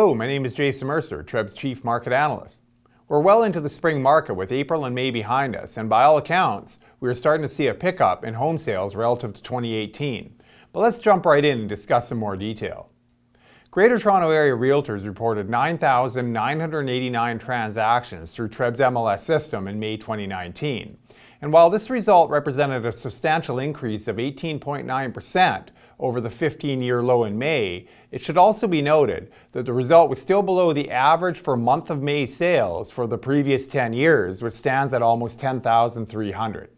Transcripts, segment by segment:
Hello, my name is Jason Mercer, TREB's Chief Market Analyst. We're well into the spring market with April and May behind us, and by all accounts, we are starting to see a pickup in home sales relative to 2018. But let's jump right in and discuss in more detail. Greater Toronto Area Realtors reported 9,989 transactions through TREB's MLS system in May 2019. And while this result represented a substantial increase of 18.9% over the 15-year low in May, it should also be noted that the result was still below the average for month of May sales for the previous 10 years, which stands at almost 10,300.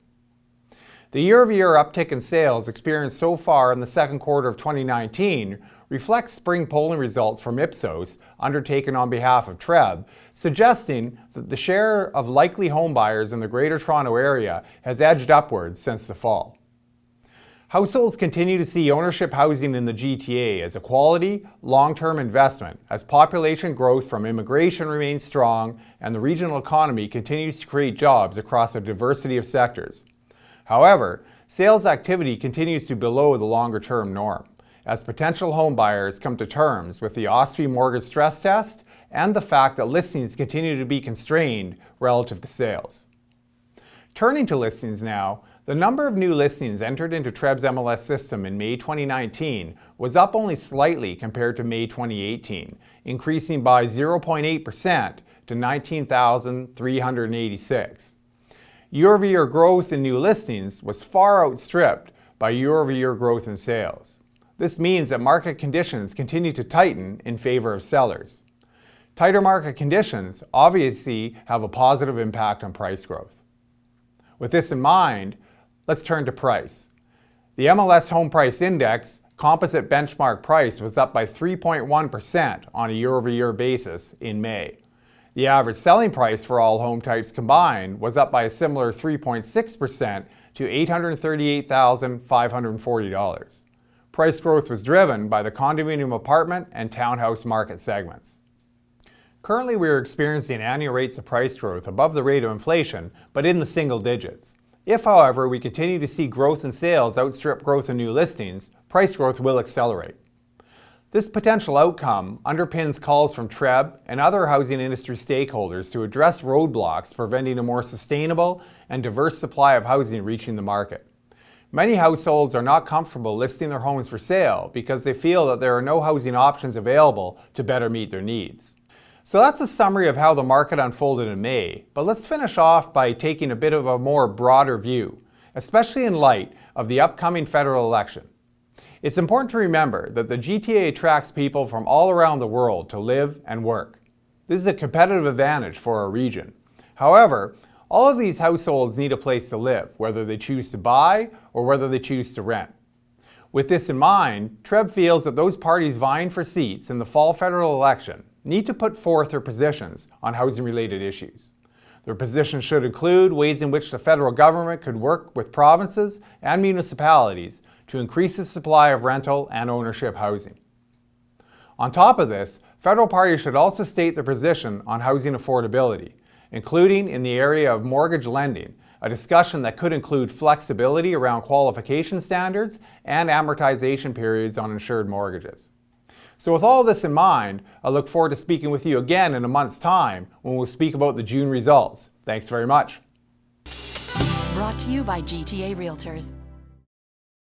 The year-over-year uptick in sales experienced so far in the second quarter of 2019 reflects spring polling results from Ipsos undertaken on behalf of TREB, suggesting that the share of likely home buyers in the Greater Toronto Area has edged upwards since the fall. Households continue to see ownership housing in the GTA as a quality, long-term investment as population growth from immigration remains strong and the regional economy continues to create jobs across a diversity of sectors. However, sales activity continues to be below the longer-term norm, as potential home buyers come to terms with the OSFI mortgage stress test and the fact that listings continue to be constrained relative to sales. Turning to listings now, the number of new listings entered into TREB's MLS system in May 2019 was up only slightly compared to May 2018, increasing by 0.8% to 19,386. Year-over-year growth in new listings was far outstripped by year-over-year growth in sales. This means that market conditions continue to tighten in favor of sellers. Tighter market conditions obviously have a positive impact on price growth. With this in mind, let's turn to price. The MLS Home Price Index composite benchmark price was up by 3.1% on a year-over-year basis in May. The average selling price for all home types combined was up by a similar 3.6% to $838,540. Price growth was driven by the condominium apartment and townhouse market segments. Currently, we are experiencing annual rates of price growth above the rate of inflation, but in the single digits. If, however, we continue to see growth in sales outstrip growth in new listings, price growth will accelerate. This potential outcome underpins calls from TREB and other housing industry stakeholders to address roadblocks preventing a more sustainable and diverse supply of housing reaching the market. Many households are not comfortable listing their homes for sale because they feel that there are no housing options available to better meet their needs. So that's a summary of how the market unfolded in May, but let's finish off by taking a bit of a more broader view, especially in light of the upcoming federal election. It's important to remember that the GTA attracts people from all around the world to live and work. This is a competitive advantage for our region. However, all of these households need a place to live, whether they choose to buy or whether they choose to rent. With this in mind, TREB feels that those parties vying for seats in the fall federal election need to put forth their positions on housing-related issues. Their positions should include ways in which the federal government could work with provinces and municipalities to increase the supply of rental and ownership housing. On top of this, federal parties should also state their position on housing affordability, including in the area of mortgage lending, a discussion that could include flexibility around qualification standards and amortization periods on insured mortgages. So with all this in mind, I look forward to speaking with you again in a month's time when we'll speak about the June results. Thanks very much. Brought to you by GTA Realtors.